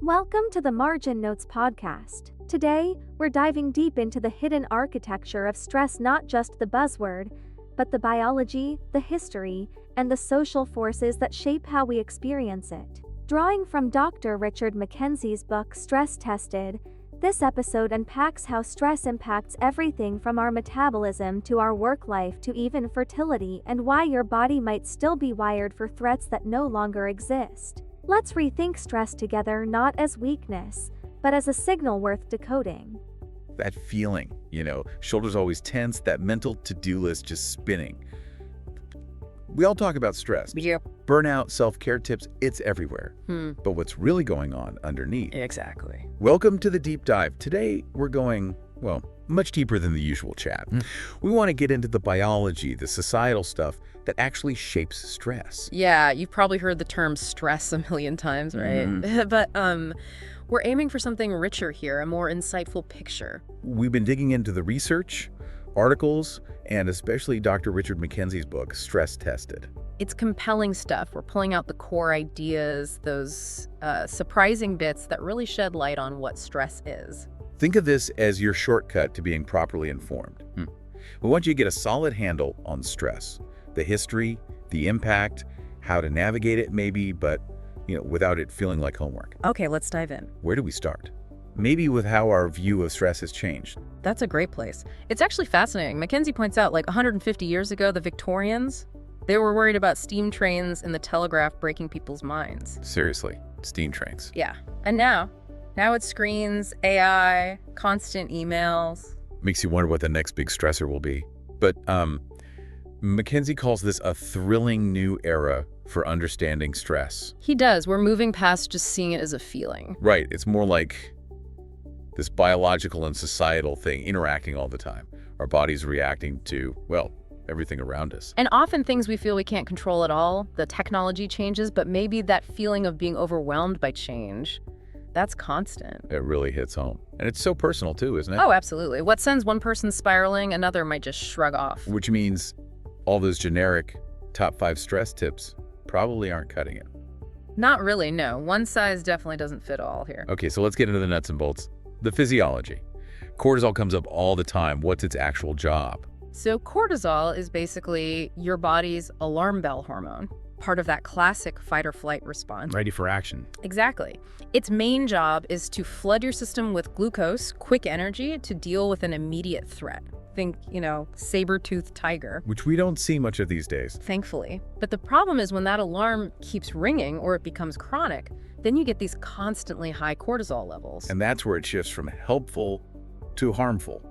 Welcome to the Margin Notes podcast. Today, we're diving deep into the hidden architecture of stress, not just the buzzword, but the biology, the history, and the social forces that shape how we experience it. Drawing from Dr. Richard McKenzie's book Stress Tested, this episode unpacks how stress impacts everything from our metabolism to our work life to even fertility, and why your body might still be wired for threats that no longer exist. Let's rethink stress together, not as weakness, but as a signal worth decoding. That feeling, shoulders always tense, that mental to-do list just spinning. We all talk about stress. Yeah. Burnout, self-care tips, it's everywhere. But what's really going on underneath? Exactly. Welcome to the deep dive. Today, we're going, much deeper than the usual chat. We want to get into the biology, the societal stuff that actually shapes stress. Yeah, you've probably heard the term stress a million times, right? But we're aiming for something richer here, a more insightful picture. We've been digging into the research, articles, and especially Dr. Richard McKenzie's book, Stress Tested. It's compelling stuff. We're pulling out the core ideas, those surprising bits that really shed light on what stress is. Think of this as your shortcut to being properly informed. We want you to get a solid handle on stress, the history, the impact, how to navigate it maybe, but without it feeling like homework. Okay, let's dive in. Where do we start? Maybe with how our view of stress has changed. That's a great place. It's actually fascinating. McKenzie points out, 150 years ago, the Victorians, they were worried about steam trains and the telegraph breaking people's minds. Seriously, steam trains. Yeah. And now it's screens, AI, constant emails. Makes you wonder what the next big stressor will be. But McKenzie calls this a thrilling new era for understanding stress. He does. We're moving past just seeing it as a feeling. Right. It's more like this biological and societal thing interacting all the time. Our bodies reacting to, everything around us. And often things we feel we can't control at all. The technology changes, but maybe that feeling of being overwhelmed by change, that's constant. It really hits home. And it's so personal too, isn't it? Oh, absolutely. What sends one person spiraling, another might just shrug off. Which means all those generic top 5 stress tips probably aren't cutting it. Not really, no. One size definitely doesn't fit all here. Okay, so let's get into the nuts and bolts. The physiology. Cortisol comes up all the time. What's its actual job? So cortisol is basically your body's alarm bell hormone, part of that classic fight or flight response. Ready for action. Exactly. Its main job is to flood your system with glucose, quick energy, to deal with an immediate threat. Think, saber-toothed tiger. Which we don't see much of these days. Thankfully. But the problem is when that alarm keeps ringing or it becomes chronic, then you get these constantly high cortisol levels. And that's where it shifts from helpful to harmful.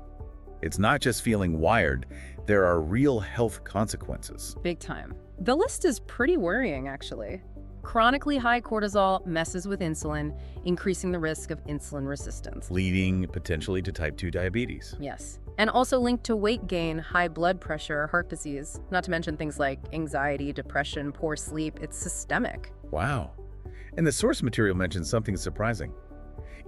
It's not just feeling wired, there are real health consequences. Big time. The list is pretty worrying, actually. Chronically high cortisol messes with insulin, increasing the risk of insulin resistance. Leading potentially to type 2 diabetes. Yes. And also linked to weight gain, high blood pressure, heart disease, not to mention things like anxiety, depression, poor sleep. It's systemic. Wow. And the source material mentions something surprising.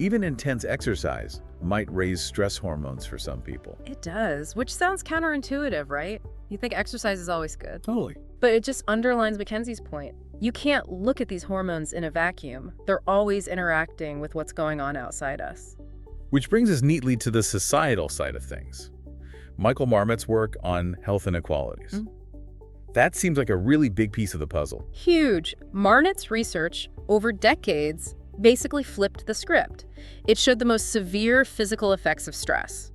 Even intense exercise might raise stress hormones for some people. It does, which sounds counterintuitive, right? You think exercise is always good. Totally. But it just underlines McKenzie's point. You can't look at these hormones in a vacuum. They're always interacting with what's going on outside us. Which brings us neatly to the societal side of things. Michael Marmot's work on health inequalities. That seems like a really big piece of the puzzle. Huge. Marmot's research over decades basically flipped the script. It showed the most severe physical effects of stress.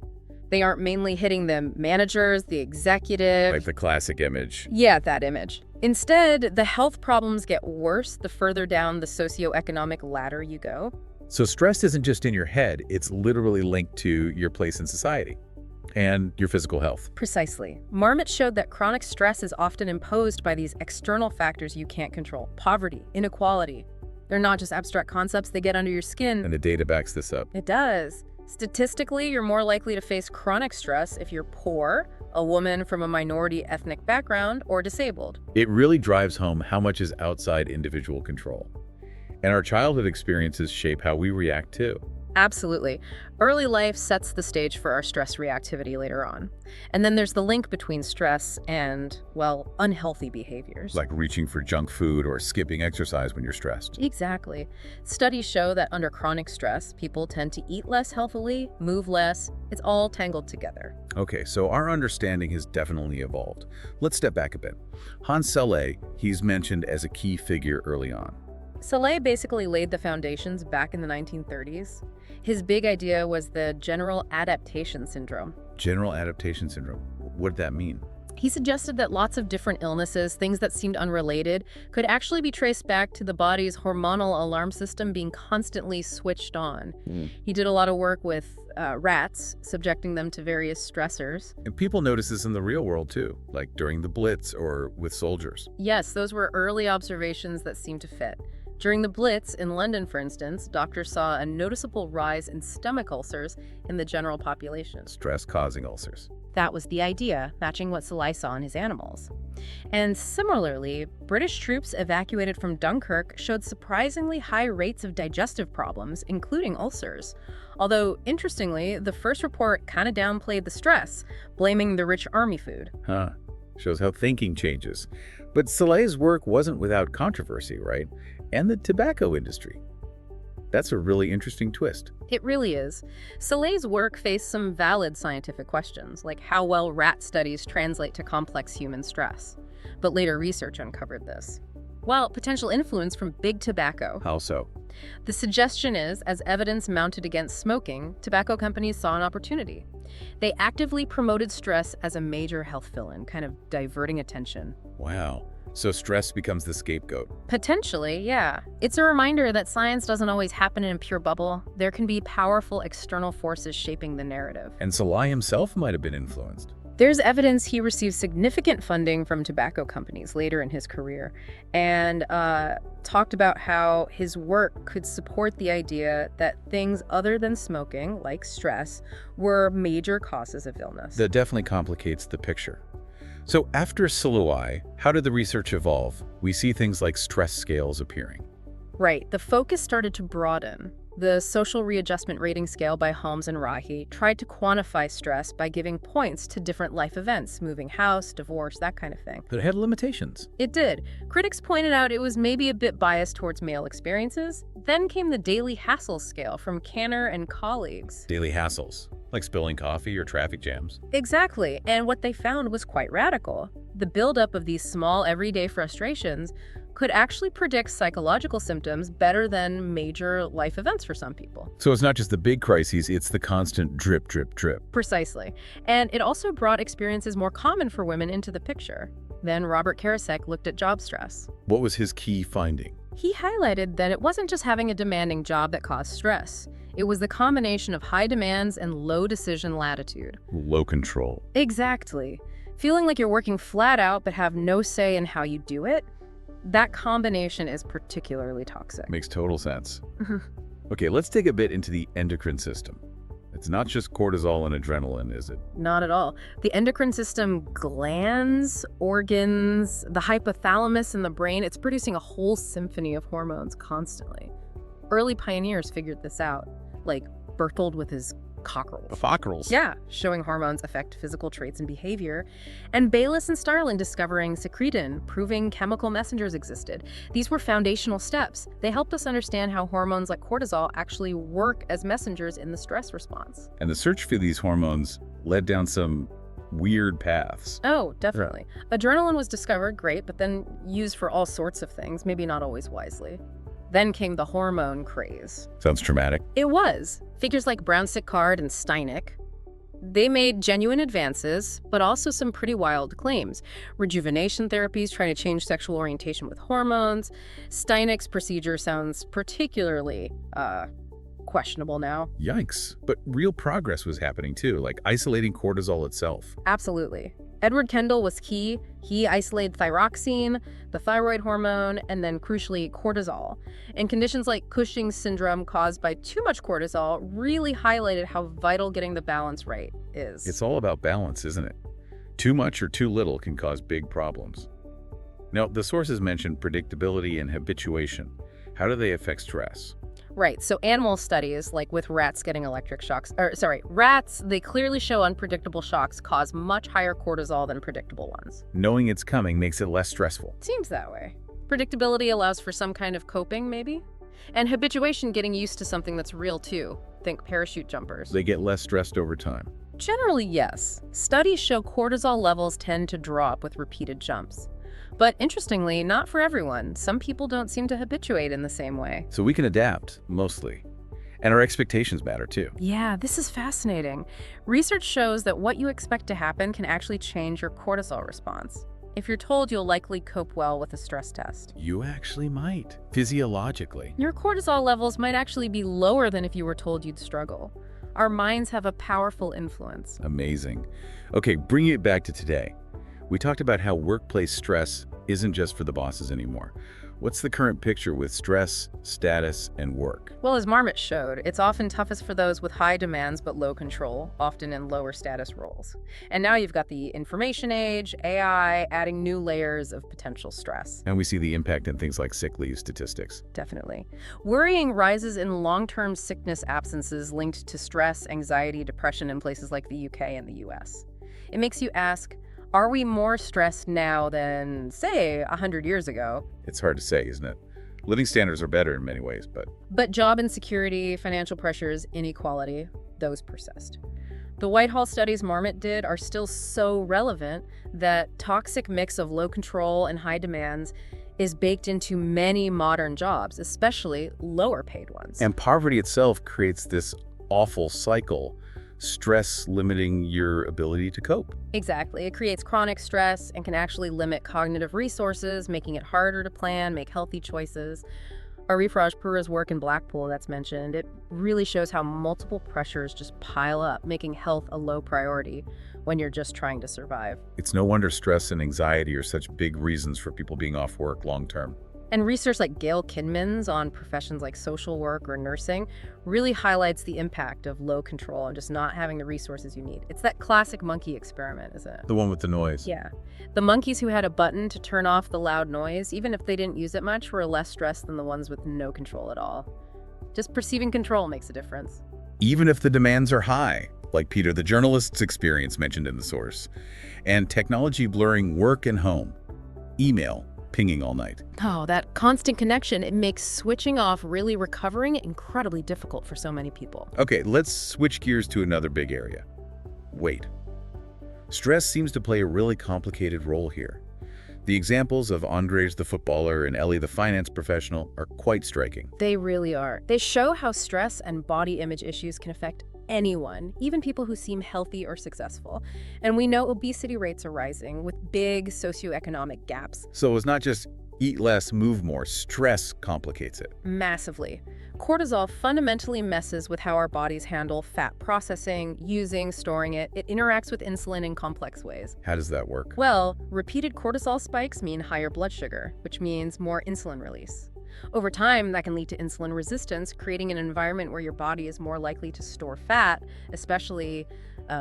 They aren't mainly hitting the managers, the executive. Like the classic image. Yeah, that image. Instead, the health problems get worse the further down the socioeconomic ladder you go. So stress isn't just in your head, it's literally linked to your place in society and your physical health. Precisely. Marmot showed that chronic stress is often imposed by these external factors you can't control. Poverty, inequality. They're not just abstract concepts, they get under your skin. And the data backs this up. It does. Statistically, you're more likely to face chronic stress if you're poor, a woman from a minority ethnic background, or disabled. It really drives home how much is outside individual control. And our childhood experiences shape how we react too. Absolutely. Early life sets the stage for our stress reactivity later on. And then there's the link between stress and, well, unhealthy behaviors. Like reaching for junk food or skipping exercise when you're stressed. Exactly. Studies show that under chronic stress, people tend to eat less healthily, move less. It's all tangled together. Okay, so our understanding has definitely evolved. Let's step back a bit. Hans Selye, he's mentioned as a key figure early on. Selye basically laid the foundations back in the 1930s. His big idea was the general adaptation syndrome. General adaptation syndrome. What did that mean? He suggested that lots of different illnesses, things that seemed unrelated, could actually be traced back to the body's hormonal alarm system being constantly switched on. He did a lot of work with rats, subjecting them to various stressors. And people notice this in the real world too, like during the Blitz or with soldiers. Yes, those were early observations that seemed to fit. During the Blitz in London, for instance, doctors saw a noticeable rise in stomach ulcers in the general population. Stress causing ulcers. That was the idea, matching what Selye saw in his animals. And similarly, British troops evacuated from Dunkirk showed surprisingly high rates of digestive problems, including ulcers. Although, interestingly, the first report kind of downplayed the stress, blaming the rich army food. Huh. Shows how thinking changes. But Selye's work wasn't without controversy, right? And the tobacco industry. That's a really interesting twist. It really is. Selye's work faced some valid scientific questions, like how well rat studies translate to complex human stress. But later research uncovered this. Well, potential influence from big tobacco. How so? The suggestion is, as evidence mounted against smoking, tobacco companies saw an opportunity. They actively promoted stress as a major health fill-in, kind of diverting attention. Wow. So stress becomes the scapegoat. Potentially, yeah. It's a reminder that science doesn't always happen in a pure bubble. There can be powerful external forces shaping the narrative. And Selye himself might have been influenced. There's evidence he received significant funding from tobacco companies later in his career, and talked about how his work could support the idea that things other than smoking, like stress, were major causes of illness. That definitely complicates the picture. So after Selye, how did the research evolve? We see things like stress scales appearing. Right, the focus started to broaden. The Social Readjustment Rating Scale by Holmes and Rahi tried to quantify stress by giving points to different life events, moving house, divorce, that kind of thing. But it had limitations. It did. Critics pointed out it was maybe a bit biased towards male experiences. Then came the Daily Hassle Scale from Kanner and colleagues. Daily hassles, like spilling coffee or traffic jams. Exactly, and what they found was quite radical. The buildup of these small, everyday frustrations could actually predict psychological symptoms better than major life events for some people. So it's not just the big crises, it's the constant drip, drip, drip. Precisely. And it also brought experiences more common for women into the picture. Then Robert Karasek looked at job stress. What was his key finding? He highlighted that it wasn't just having a demanding job that caused stress. It was the combination of high demands and low decision latitude. Low control. Exactly. Feeling like you're working flat out but have no say in how you do it, that combination is particularly toxic. Makes total sense. Okay, let's dig a bit into the endocrine system. It's not just cortisol and adrenaline, is it? Not at all. The endocrine system, glands, organs, the hypothalamus in the brain, it's producing a whole symphony of hormones constantly. Early pioneers figured this out, like Berthold with his cockerels. Cockerels? Yeah, showing hormones affect physical traits and behavior. And Bayliss and Starlin discovering secretin, proving chemical messengers existed. These were foundational steps. They helped us understand how hormones like cortisol actually work as messengers in the stress response. And the search for these hormones led down some weird paths. Oh, definitely. Adrenaline was discovered, great, but then used for all sorts of things, maybe not always wisely. Then came the hormone craze. Sounds traumatic. It was. Figures like Brown-Séquard and Steineck, they made genuine advances, but also some pretty wild claims. Rejuvenation therapies trying to change sexual orientation with hormones. Steineck's procedure sounds particularly questionable now. Yikes. But real progress was happening too, like isolating cortisol itself. Absolutely. Edward Kendall was key. He isolated thyroxine, the thyroid hormone, and then crucially cortisol. And conditions like Cushing's syndrome caused by too much cortisol really highlighted how vital getting the balance right is. It's all about balance, isn't it? Too much or too little can cause big problems. Now, the sources mentioned predictability and habituation. How do they affect stress? Right, so animal studies, like with rats getting electric shocks, rats, they clearly show unpredictable shocks cause much higher cortisol than predictable ones. Knowing it's coming makes it less stressful. Seems that way. Predictability allows for some kind of coping, maybe? And habituation, getting used to something that's real too. Think parachute jumpers. They get less stressed over time. Generally, yes. Studies show cortisol levels tend to drop with repeated jumps. But interestingly, not for everyone. Some people don't seem to habituate in the same way. So we can adapt, mostly. And our expectations matter too. Yeah, this is fascinating. Research shows that what you expect to happen can actually change your cortisol response. If you're told you'll likely cope well with a stress test, You actually might, physiologically. your cortisol levels might actually be lower than if you were told you'd struggle. Our minds have a powerful influence. Amazing. Okay, bringing it back to today. We talked about how workplace stress isn't just for the bosses anymore. What's the current picture with stress, status, and work? Well, as Marmot showed, it's often toughest for those with high demands but low control, often in lower status roles. And now you've got the information age, AI, adding new layers of potential stress. And we see the impact in things like sick leave statistics. Definitely. Worrying rises in long-term sickness absences linked to stress, anxiety, depression in places like the UK and the US. It makes you ask, are we more stressed now than, say, 100 years ago? It's hard to say, isn't it? Living standards are better in many ways, but But job insecurity, financial pressures, inequality, those persist. The Whitehall studies Marmot did are still so relevant that toxic mix of low control and high demands is baked into many modern jobs, especially lower paid ones. and poverty itself creates this awful cycle, stress limiting your ability to cope. Exactly. It creates chronic stress and can actually limit cognitive resources, making it harder to plan, make healthy choices. Arifraj Pura's work in Blackpool that's mentioned, it really shows how multiple pressures just pile up, making health a low priority when you're just trying to survive. It's no wonder stress and anxiety are such big reasons for people being off work long term. And research like Gail Kinman's on professions like social work or nursing really highlights the impact of low control and just not having the resources you need. It's that classic monkey experiment, isn't it? The one with the noise. Yeah. The monkeys who had a button to turn off the loud noise, even if they didn't use it much, were less stressed than the ones with no control at all. Just perceiving control makes a difference. Even if the demands are high, like Peter the journalist's experience mentioned in the source, and technology blurring work and home, email, pinging all night. Oh, that constant connection, it makes switching off really recovering incredibly difficult for so many people. Okay, let's switch gears to another big area. Weight. Stress seems to play a really complicated role here. The examples of Andrej the footballer and Ellie the finance professional are quite striking. They really are. They show how stress and body image issues can affect anyone, even people who seem healthy or successful. And we know obesity rates are rising with big socioeconomic gaps. So it's not just eat less, move more. Stress complicates it. Massively. Cortisol fundamentally messes with how our bodies handle fat processing, using, storing it. It interacts with insulin in complex ways. How does that work? Well, repeated cortisol spikes mean higher blood sugar, which means more insulin release. Over time, that can lead to insulin resistance, creating an environment where your body is more likely to store fat, especially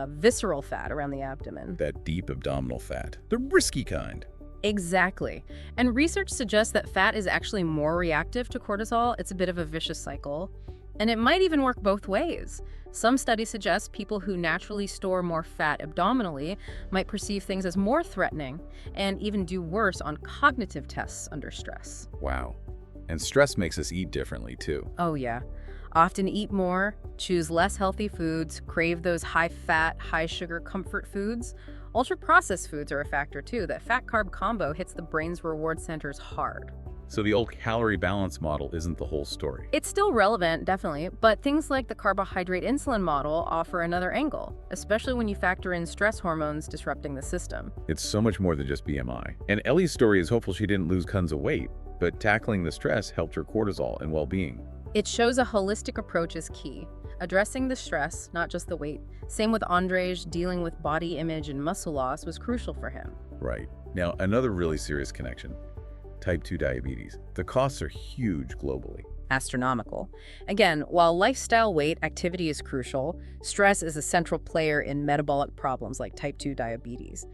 visceral fat around the abdomen. That deep abdominal fat. The risky kind. Exactly. And research suggests that fat is actually more reactive to cortisol. It's a bit of a vicious cycle. And it might even work both ways. Some studies suggest people who naturally store more fat abdominally might perceive things as more threatening and even do worse on cognitive tests under stress. Wow. And stress makes us eat differently too. Oh yeah. Often eat more, choose less healthy foods, crave those high-fat, high-sugar comfort foods. Ultra-processed foods are a factor too. That fat-carb combo hits the brain's reward centers hard. So the old calorie balance model isn't the whole story. It's still relevant, definitely, but things like the carbohydrate insulin model offer another angle, especially when you factor in stress hormones disrupting the system. It's so much more than just BMI. And Ellie's story is hopeful she didn't lose tons of weight, but tackling the stress helped her cortisol and well-being. It shows a holistic approach is key. Addressing the stress, not just the weight. Same with Andrej, dealing with body image and muscle loss was crucial for him. Right. Now, another really serious connection. Type 2 diabetes. The costs are huge globally. Astronomical. Again, while lifestyle weight activity is crucial, stress is a central player in metabolic problems like type 2 diabetes.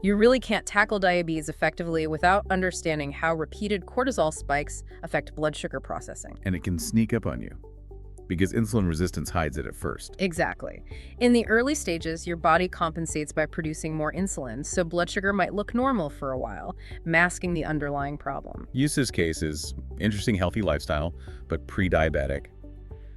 You really can't tackle diabetes effectively without understanding how repeated cortisol spikes affect blood sugar processing. And it can sneak up on you. because insulin resistance hides it at first. Exactly. In the early stages, your body compensates by producing more insulin, so blood sugar might look normal for a while, masking the underlying problem. Use case is interesting healthy lifestyle, but pre-diabetic.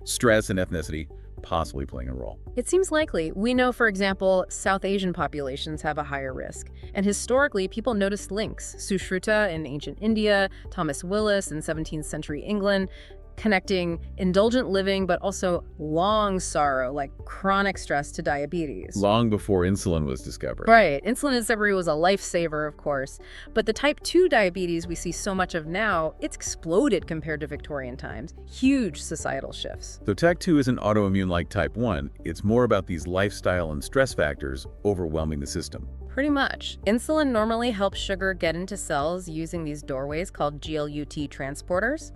Stress and ethnicity possibly playing a role. It seems likely. We know, for example, South Asian populations have a higher risk. And historically, people noticed links. Sushruta in ancient India, Thomas Willis in 17th century England, connecting indulgent living but also long sorrow like chronic stress to diabetes. Long before insulin was discovered. Right. Insulin discovery was a lifesaver, of course. But the type 2 diabetes we see so much of now, it's exploded compared to Victorian times. Huge societal shifts. So type 2 isn't autoimmune like type 1. It's more about these lifestyle and stress factors overwhelming the system. Pretty much. Insulin normally helps sugar get into cells using these doorways called GLUT transporters.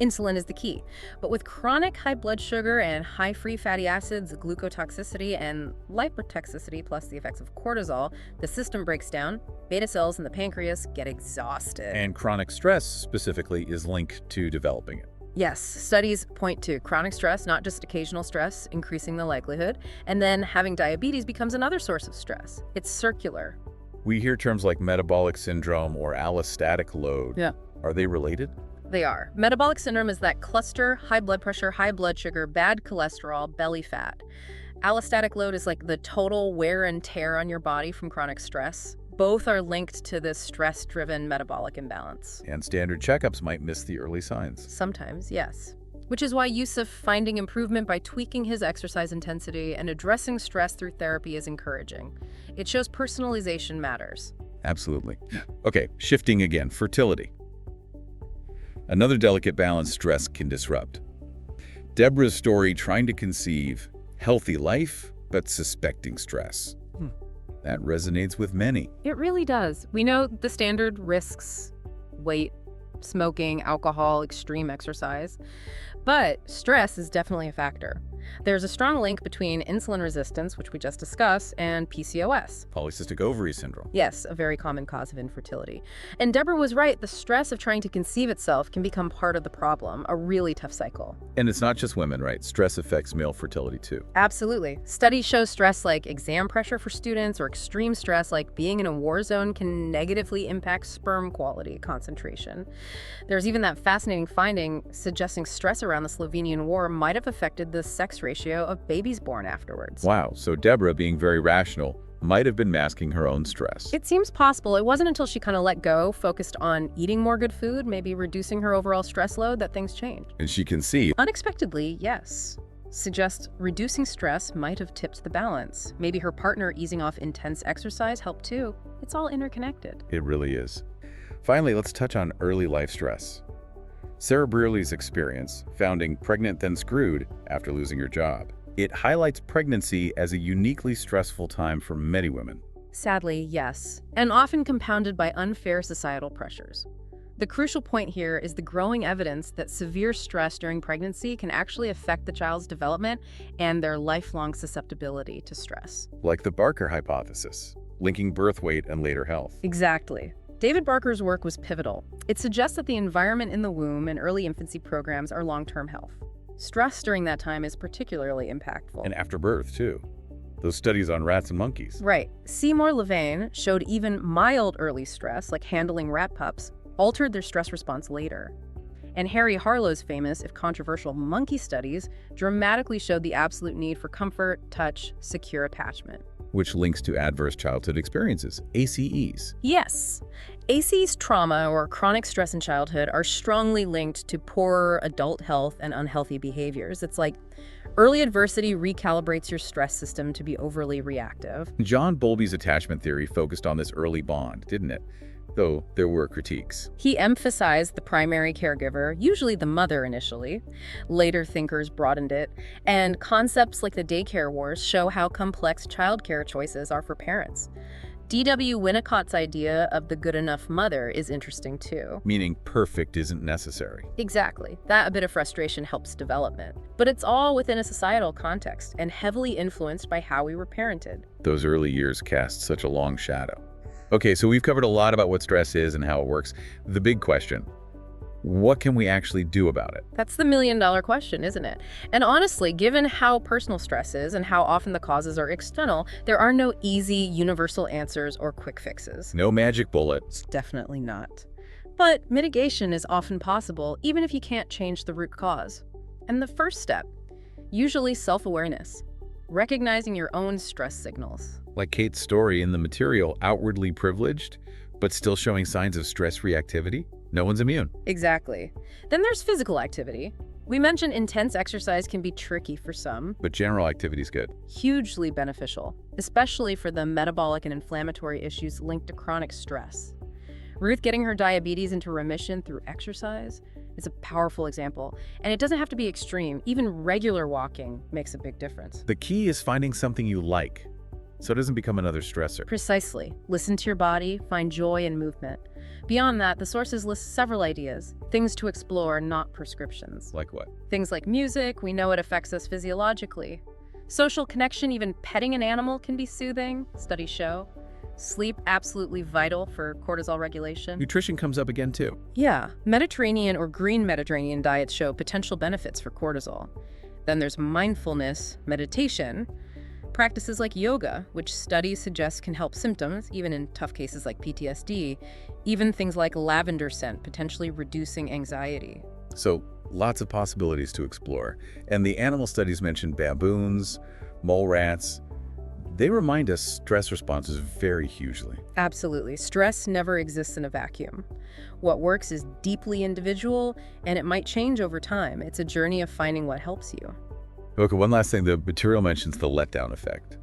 Insulin is the key. But with chronic high blood sugar and high free fatty acids, glucotoxicity, and lipotoxicity, plus the effects of cortisol, the system breaks down. Beta cells in the pancreas get exhausted. And chronic stress, specifically, is linked to developing it. Yes, studies point to chronic stress, not just occasional stress, increasing the likelihood. And then having diabetes becomes another source of stress. It's circular. We hear terms like metabolic syndrome or allostatic load. Yeah. Are they related? They are. Metabolic syndrome is that cluster, high blood pressure, high blood sugar, bad cholesterol, belly fat. Allostatic load is like the total wear and tear on your body from chronic stress. Both are linked to this stress-driven metabolic imbalance. And standard checkups might miss the early signs. Sometimes, yes. Which is why Yusuf finding improvement by tweaking his exercise intensity and addressing stress through therapy is encouraging. It shows personalization matters. Absolutely. Okay, shifting again, fertility. Another delicate balance stress can disrupt. Deborah's story trying to conceive healthy life, but suspecting stress. That resonates with many. It really does. We know the standard risks: weight, smoking, alcohol, extreme exercise. But stress is definitely a factor. There's a strong link between insulin resistance, which we just discussed, and PCOS. Polycystic ovary syndrome. Yes, a very common cause of infertility. And Deborah was right. The stress of trying to conceive itself can become part of the problem, a really tough cycle. And it's not just women, right? Stress affects male fertility too. Absolutely. Studies show stress like exam pressure for students or extreme stress like being in a war zone can negatively impact sperm quality concentration. There's even that fascinating finding suggesting stress around the Slovenian War might have affected the sex ratio of babies born afterwards. Wow, so Deborah, being very rational, might have been masking her own stress. It seems possible. It wasn't until she kind of let go, focused on eating more good food, maybe reducing her overall stress load, that things changed. And she can see. Unexpectedly, yes. Suggest reducing stress might have tipped the balance. Maybe her partner easing off intense exercise helped too. It's all interconnected. It really is. Finally, let's touch on early life stress. Sarah Brearley's experience, founding Pregnant Then Screwed after losing her job. It highlights pregnancy as a uniquely stressful time for many women. Sadly, yes, and often compounded by unfair societal pressures. The crucial point here is the growing evidence that severe stress during pregnancy can actually affect the child's development and their lifelong susceptibility to stress. Like the Barker hypothesis, linking birth weight and later health. Exactly. David Barker's work was pivotal. It suggests that the environment in the womb and early infancy programs are long-term health. Stress during that time is particularly impactful. And after birth, too. Those studies on rats and monkeys. Right. Seymour Levain showed even mild early stress, like handling rat pups, altered their stress response later. And Harry Harlow's famous, if controversial, monkey studies dramatically showed the absolute need for comfort, touch, secure attachment. Which links to adverse childhood experiences, ACEs. Yes. ACEs trauma, or chronic stress in childhood, are strongly linked to poorer adult health and unhealthy behaviors. It's like early adversity recalibrates your stress system to be overly reactive. John Bowlby's attachment theory focused on this early bond, didn't it? Though there were critiques. He emphasized the primary caregiver, usually the mother initially. Later thinkers broadened it, and concepts like the daycare wars show how complex childcare choices are for parents. D.W. Winnicott's idea of the good enough mother is interesting too. Meaning perfect isn't necessary. Exactly. That a bit of frustration helps development. But it's all within a societal context and heavily influenced by how we were parented. Those early years cast such a long shadow. Okay, so we've covered a lot about what stress is and how it works. The big question, What can we actually do about it? That's the million-dollar question, isn't it? And honestly, given how personal stress is and how often the causes are external, there are no easy, universal answers or quick fixes. No magic bullet. It's definitely not. But mitigation is often possible, even if you can't change the root cause. And the first step, usually self-awareness, recognizing your own stress signals. Like Kate's story in the material, outwardly privileged, but still showing signs of stress reactivity? No one's immune. Exactly. Then there's physical activity. We mentioned intense exercise can be tricky for some, But general activity is good. hugely beneficial, especially for the metabolic and inflammatory issues linked to chronic stress. Ruth getting her diabetes into remission through exercise is a powerful example, and it doesn't have to be extreme. Even regular walking makes a big difference. The key is finding something you like, so it doesn't become another stressor. Precisely. Listen to your body, find joy in movement. Beyond that, the sources list several ideas, things to explore, not prescriptions. Like what? Things like music, we know it affects us physiologically. Social connection, even petting an animal can be soothing, studies show. Sleep, absolutely vital for cortisol regulation. Nutrition comes up again too. Yeah, Mediterranean or green Mediterranean diets show potential benefits for cortisol. Then there's mindfulness, meditation, practices like yoga, which studies suggest can help symptoms, even in tough cases like PTSD, even things like lavender scent, potentially reducing anxiety. So lots of possibilities to explore. And the animal studies mentioned baboons, mole rats. They remind us stress responses vary hugely. Absolutely. Stress never exists in a vacuum. What works is deeply individual, and it might change over time. It's a journey of finding what helps you. Okay, one last thing. The material mentions the letdown effect.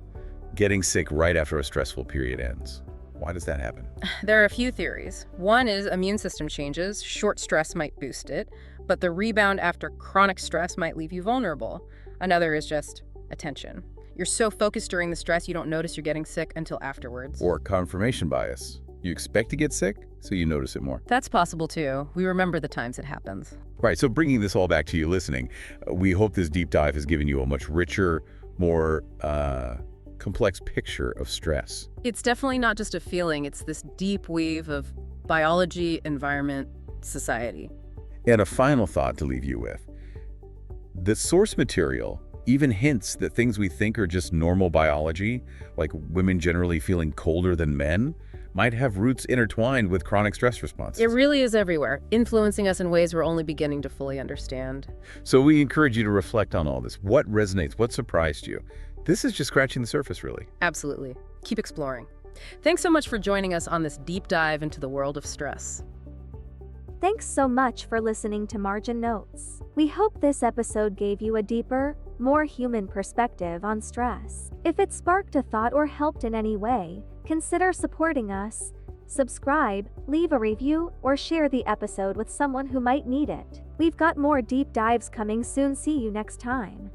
Getting sick right after a stressful period ends. Why does that happen? There are a few theories. One is immune system changes. Short stress might boost it, but the rebound after chronic stress might leave you vulnerable. Another is just attention. You're so focused during the stress you don't notice you're getting sick until afterwards. Or confirmation bias. You expect to get sick, so you notice it more. That's possible too. We remember the times it happens. Right, so bringing this all back to you listening, we hope this deep dive has given you a much richer, more complex picture of stress. It's definitely not just a feeling, it's this deep weave of biology, environment, society. And a final thought to leave you with. The source material even hints that things we think are just normal biology, like women generally feeling colder than men, might have roots intertwined with chronic stress responses. It really is everywhere, influencing us in ways we're only beginning to fully understand. So we encourage you to reflect on all this. What resonates? What surprised you? This is just scratching the surface, really. Absolutely. Keep exploring. Thanks so much for joining us on this deep dive into the world of stress. Thanks so much for listening to Margin Notes. We hope this episode gave you a deeper, more human perspective on stress. If it sparked a thought or helped in any way, consider supporting us. Subscribe, leave a review, or share the episode with someone who might need it. We've got more deep dives coming soon. See you next time.